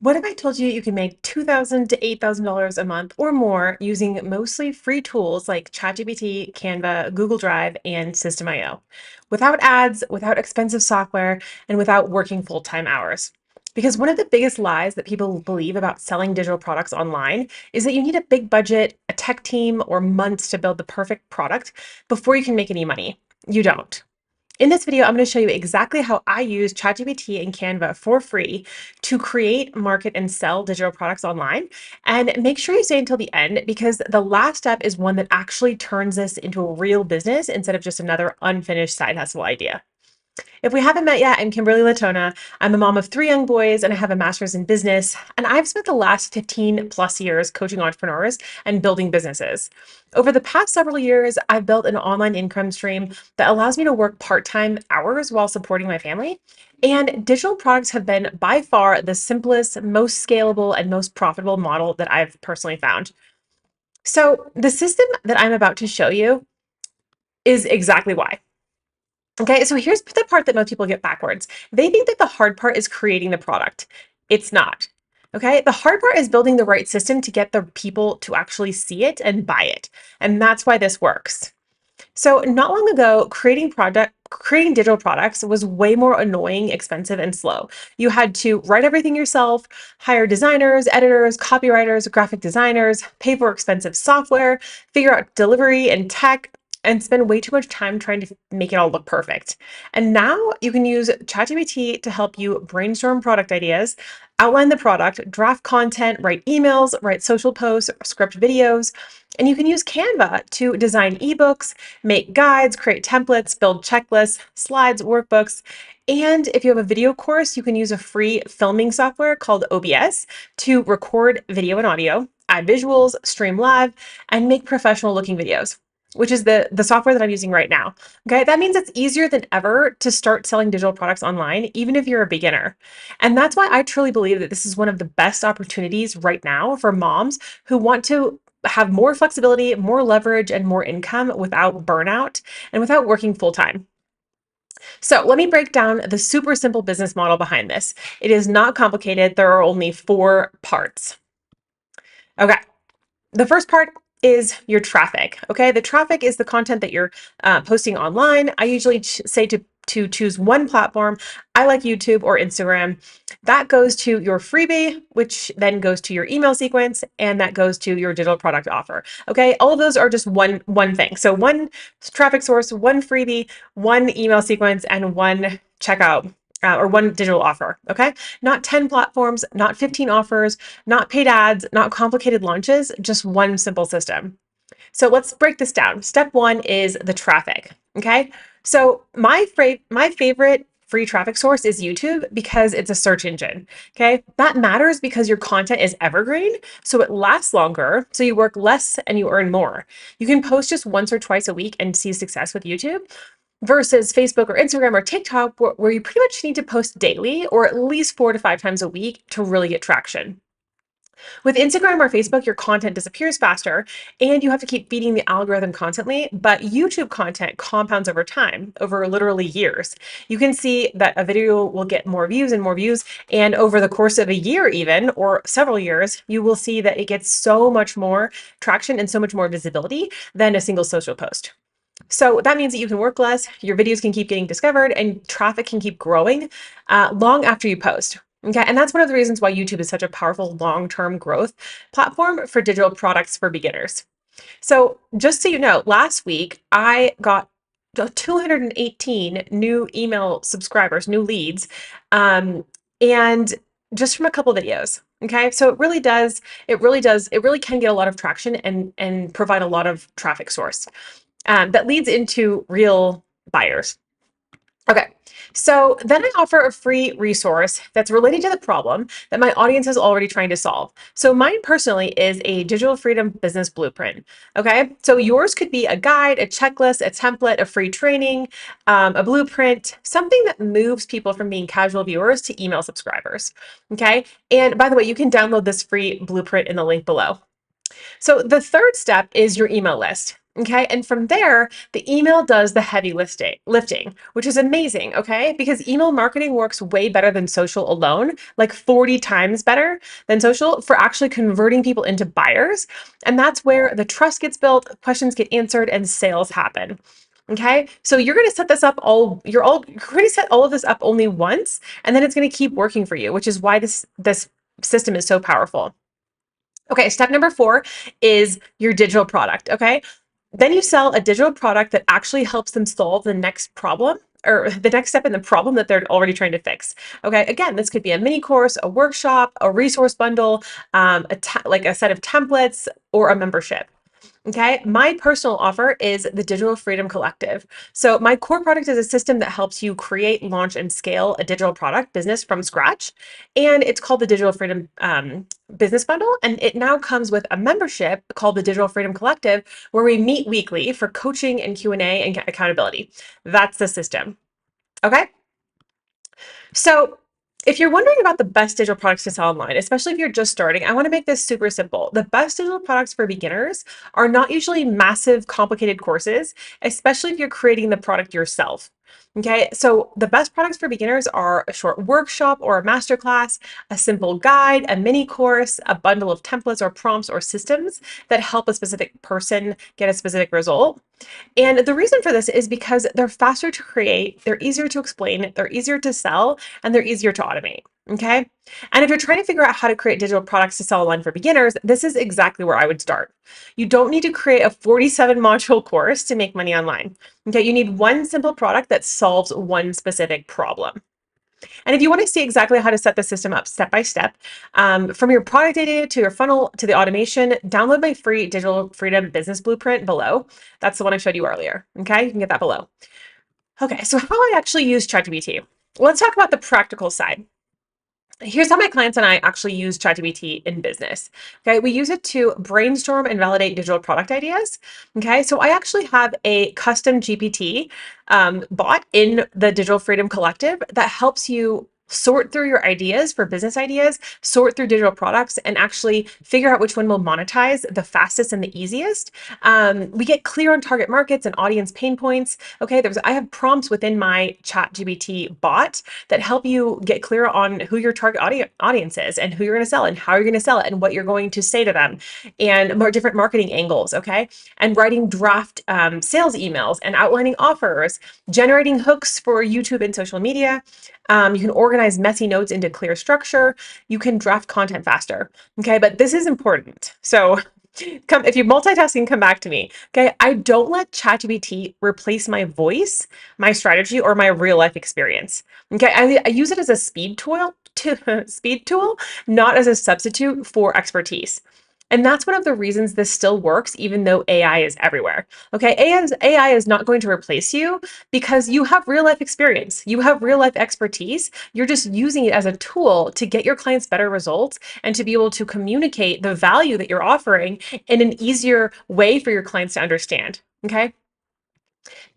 What if I told you you can make $2,000 to $8,000 a month or more using mostly free tools like ChatGPT, Canva, Google Drive, and System.io, without ads, without expensive software, and without working full-time hours? Because one of the biggest lies that people believe about selling digital products online is that you need a big budget, a tech team, or months to build the perfect product before you can make any money. You don't. In this video, I'm going to show you exactly how I use ChatGPT and Canva for free to create, market, and sell digital products online. And make sure you stay until the end because the last step is one that actually turns this into a real business instead of just another unfinished side hustle idea. If we haven't met yet, I'm Kimberly Latona. I'm a mom of three young boys and I have a master's in business. And I've spent the last 15 plus years coaching entrepreneurs and building businesses. Over the past several years, I've built an online income stream that allows me to work part-time hours while supporting my family. And digital products have been by far the simplest, most scalable, and most profitable model that I've personally found. So the system that I'm about to show you is exactly why. Okay, so here's the part that most people get backwards. They think that the hard part is creating the product. It's not. Okay, the hard part is building the right system to get the people to actually see it and buy it. And that's why this works. So not long ago, creating digital products was way more annoying, expensive, and slow. You had to write everything yourself, hire designers, editors, copywriters, graphic designers, pay for expensive software, figure out delivery and tech, and spend way too much time trying to make it all look perfect. And now you can use ChatGPT to help you brainstorm product ideas, outline the product, draft content, write emails, write social posts, script videos, and you can use Canva to design ebooks, make guides, create templates, build checklists, slides, workbooks. And if you have a video course, you can use a free filming software called OBS to record video and audio, add visuals, stream live, and make professional looking videos, which is the software that I'm using right now. Okay, that means it's easier than ever to start selling digital products online, even if you're a beginner. And that's why I truly believe that this is one of the best opportunities right now for moms who want to have more flexibility, more leverage, and more income without burnout and without working full time. So let me break down the super simple business model behind this. It is not complicated. There are only four parts. Okay. The first part is your traffic. Okay. The traffic is the content that you're posting online. I usually say to choose one platform. I like YouTube or Instagram. That goes to your freebie, which then goes to your email sequence, and that goes to your digital product offer. Okay, all of those are just one thing. So one traffic source, one freebie, one email sequence, and one checkout. Or one digital offer, okay? Not 10 platforms, not 15 offers, not paid ads, not complicated launches, just one simple system. So let's break this down. Step one is the traffic. Okay. So my favorite free traffic source is YouTube because it's a search engine. Okay. That matters because your content is evergreen. So it lasts longer. So you work less and you earn more. You can post just once or twice a week and see success with YouTube versus Facebook or Instagram or TikTok, where you pretty much need to post daily or at least 4 to 5 times a week to really get traction. With Instagram or Facebook, your content disappears faster and you have to keep feeding the algorithm constantly, but YouTube content compounds over time, over literally years. You can see that a video will get more views and more views, and over the course of a year even, or several years, you will see that it gets so much more traction and so much more visibility than a single social post. So that means that you can work less, your videos can keep getting discovered, and traffic can keep growing long after you post. Okay, and that's one of the reasons why YouTube is such a powerful long-term growth platform for digital products for beginners. So just so you know, last week I got 218 new email subscribers, new leads, and just from a couple videos. Okay, so it really can get a lot of traction and provide a lot of traffic source that leads into real buyers. Okay, so then I offer a free resource that's related to the problem that my audience is already trying to solve. So mine personally is a digital freedom business blueprint. Okay, so yours could be a guide, a checklist, a template, a free training, a blueprint, something that moves people from being casual viewers to email subscribers. Okay, and by the way, you can download this free blueprint in the link below. So the third step is your email list. Okay. And from there, the email does the heavy lifting, which is amazing. Okay. Because email marketing works way better than social alone, like 40 times better than social for actually converting people into buyers. And that's where the trust gets built, questions get answered, and sales happen. Okay. So you're going to set this up you're going to set all of this up only once, and then it's going to keep working for you, which is why this system is so powerful. Okay, step number 4 is your digital product. Okay. Then you sell a digital product that actually helps them solve the next problem or the next step in the problem that they're already trying to fix. Okay. Again, this could be a mini course, a workshop, a resource bundle, like a set of templates, or a membership. Okay, my personal offer is the Digital Freedom Collective. So, my core product is a system that helps you create, launch, and scale a digital product business from scratch. And it's called the Digital Freedom Business Bundle. And it now comes with a membership called the Digital Freedom Collective, where we meet weekly for coaching and Q&A and accountability. That's the system. Okay. So, if you're wondering about the best digital products to sell online, especially if you're just starting, I want to make this super simple. The best digital products for beginners are not usually massive, complicated courses, especially if you're creating the product yourself. Okay, so the best products for beginners are a short workshop or a masterclass, a simple guide, a mini course, a bundle of templates or prompts or systems that help a specific person get a specific result. And the reason for this is because they're faster to create, they're easier to explain, they're easier to sell, and they're easier to automate. Okay. And if you're trying to figure out how to create digital products to sell online for beginners, this is exactly where I would start. You don't need to create a 47 module course to make money online. Okay. You need one simple product that solves one specific problem. And if you want to see exactly how to set the system up step by step, from your product idea to your funnel to the automation, download my free Digital Freedom Business Blueprint below. That's the one I showed you earlier. Okay, you can get that below. Okay, so how I actually use ChatGPT. Let's talk about the practical side. Here's how my clients and I actually use ChatGPT in business. Okay, we use it to brainstorm and validate digital product ideas. Okay, so I actually have a custom GPT bot in the Digital Freedom Collective that helps you sort through your ideas for business ideas, sort through digital products, and actually figure out which one will monetize the fastest and the easiest. We get clear on target markets and audience pain points. Okay, I have prompts within my ChatGPT bot that help you get clear on who your target audience is and who you're going to sell and how you're going to sell it and what you're going to say to them and more different marketing angles. Okay, and writing draft sales emails and outlining offers, generating hooks for YouTube and social media. You can organize messy notes into clear structure. You can draft content faster. Okay, but this is important. So if you're multitasking, come back to me. Okay, I don't let ChatGPT replace my voice, my strategy, or my real life experience. Okay, I use it as a speed tool, not as a substitute for expertise. And that's one of the reasons this still works, even though AI is everywhere. Okay, AI is not going to replace you because you have real life experience, you have real life expertise. You're just using it as a tool to get your clients better results and to be able to communicate the value that you're offering in an easier way for your clients to understand. Okay.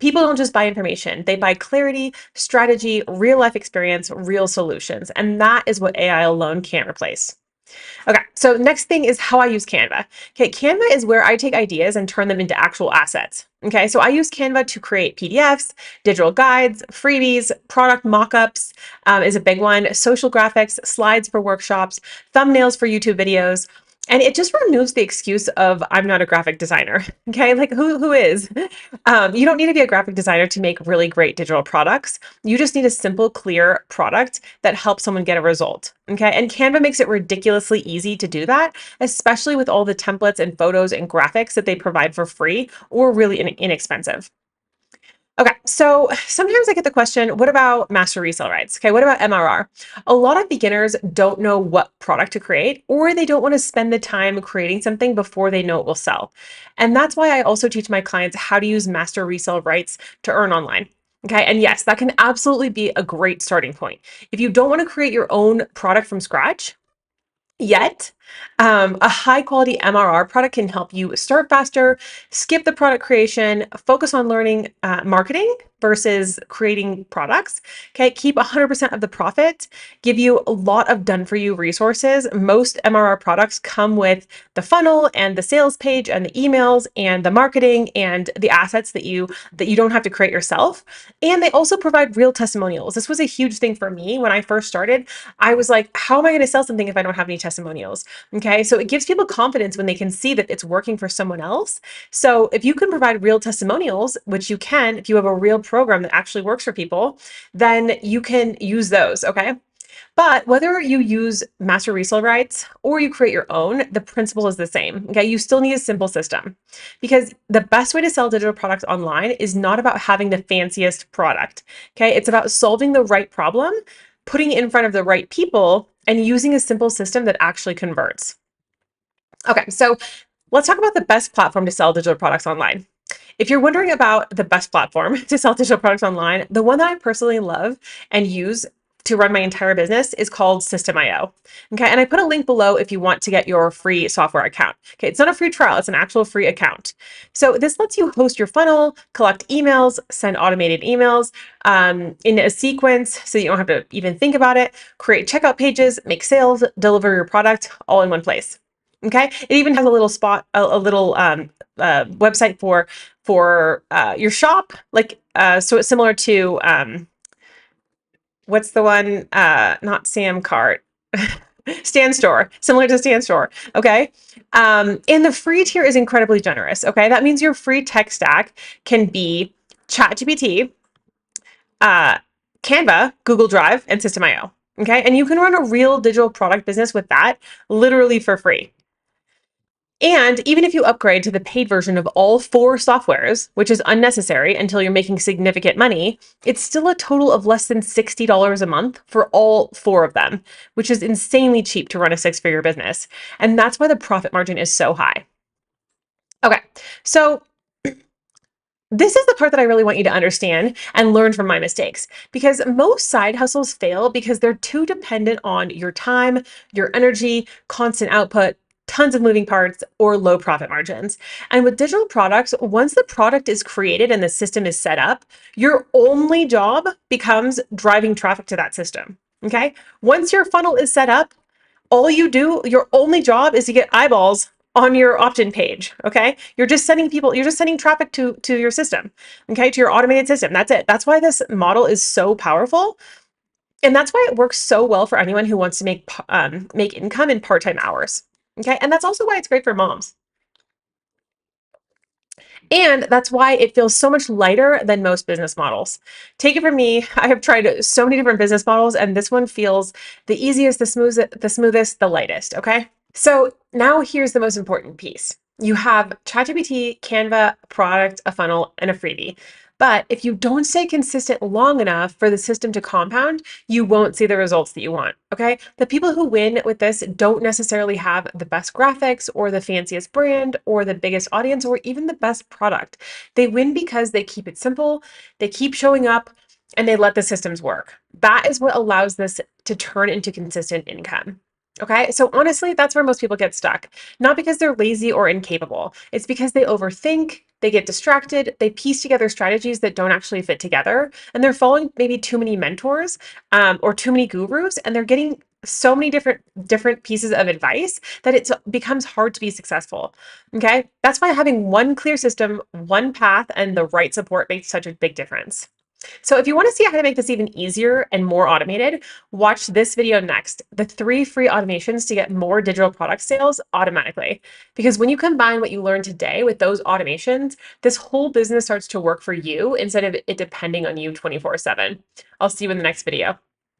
People don't just buy information, they buy clarity, strategy, real life experience, real solutions. And that is what AI alone can't replace. Okay, so next thing is how I use Canva. Okay, Canva is where I take ideas and turn them into actual assets. Okay, so I use Canva to create PDFs, digital guides, freebies, product mockups is a big one, social graphics, slides for workshops, thumbnails for YouTube videos. And it just removes the excuse of I'm not a graphic designer. Okay, like who is? You don't need to be a graphic designer to make really great digital products. You just need a simple, clear product that helps someone get a result. Okay, and Canva makes it ridiculously easy to do that, especially with all the templates and photos and graphics that they provide for free or really inexpensive. Okay, so sometimes I get the question, what about master resale rights? Okay, what about MRR? A lot of beginners don't know what product to create, or they don't want to spend the time creating something before they know it will sell. And that's why I also teach my clients how to use master resale rights to earn online. Okay, and yes, that can absolutely be a great starting point. If you don't want to create your own product from scratch, yet. A high quality MRR product can help you start faster, skip the product creation, focus on learning marketing, versus creating products. Okay, keep 100% of the profit, give you a lot of done for you resources. Most MRR products come with the funnel and the sales page and the emails and the marketing and the assets that you don't have to create yourself. And they also provide real testimonials. This was a huge thing for me when I first started. I was like, how am I going to sell something if I don't have any testimonials? Okay, so it gives people confidence when they can see that it's working for someone else. So if you can provide real testimonials, which you can if you have a real program that actually works for people, then you can use those. Okay. But whether you use master resale rights or you create your own, the principle is the same. Okay. You still need a simple system because the best way to sell digital products online is not about having the fanciest product. Okay. It's about solving the right problem, putting it in front of the right people, and using a simple system that actually converts. Okay. So let's talk about the best platform to sell digital products online. If you're wondering about the best platform to sell digital products online, the one that I personally love and use to run my entire business is called System.io. Okay, and I put a link below if you want to get your free software account. Okay, it's not a free trial, it's an actual free account. So this lets you host your funnel, collect emails, send automated emails in a sequence so you don't have to even think about it, create checkout pages, make sales, deliver your product all in one place. Okay, it even has a little spot, a little website for your shop, like so it's similar to what's the one? Not Sam Cart. Stand Store, similar to Stand Store. Okay. And the free tier is incredibly generous. Okay. That means your free tech stack can be ChatGPT, uh, Canva, Google Drive, and System.io. Okay. And you can run a real digital product business with that literally for free. And even if you upgrade to the paid version of all four softwares, which is unnecessary until you're making significant money, it's still a total of less than $60 a month for all four of them, which is insanely cheap to run a six-figure business. And that's why the profit margin is so high. Okay, so this is the part that I really want you to understand and learn from my mistakes, because most side hustles fail because they're too dependent on your time, your energy, constant output, tons of moving parts, or low profit margins. And with digital products, once the product is created and the system is set up, your only job becomes driving traffic to that system. Okay. Once your funnel is set up, all you do, your only job is to get eyeballs on your opt-in page. Okay. You're just sending people, you're just sending traffic to your system. Okay. To your automated system. That's it. That's why this model is so powerful. And that's why it works so well for anyone who wants to make income in part-time hours. Okay. And that's also why it's great for moms. And that's why it feels so much lighter than most business models. Take it from me, I have tried so many different business models, and this one feels the easiest, the smoothest, the lightest. Okay. So now here's the most important piece. You have ChatGPT, Canva, a product, a funnel, and a freebie. But if you don't stay consistent long enough for the system to compound, you won't see the results that you want. Okay. The people who win with this don't necessarily have the best graphics or the fanciest brand or the biggest audience or even the best product. They win because they keep it simple, they keep showing up, and they let the systems work. That is what allows this to turn into consistent income. Okay, so honestly, that's where most people get stuck. Not because they're lazy or incapable. It's because they overthink, they get distracted, they piece together strategies that don't actually fit together, and they're following maybe too many mentors or too many gurus, and they're getting so many different pieces of advice that it becomes hard to be successful. Okay, that's why having one clear system, one path, and the right support makes such a big difference. So if you want to see how to make this even easier and more automated, watch this video next, the 3 free automations to get more digital product sales automatically. Because when you combine what you learned today with those automations, this whole business starts to work for you instead of it depending on you 24/7. I'll see you in the next video.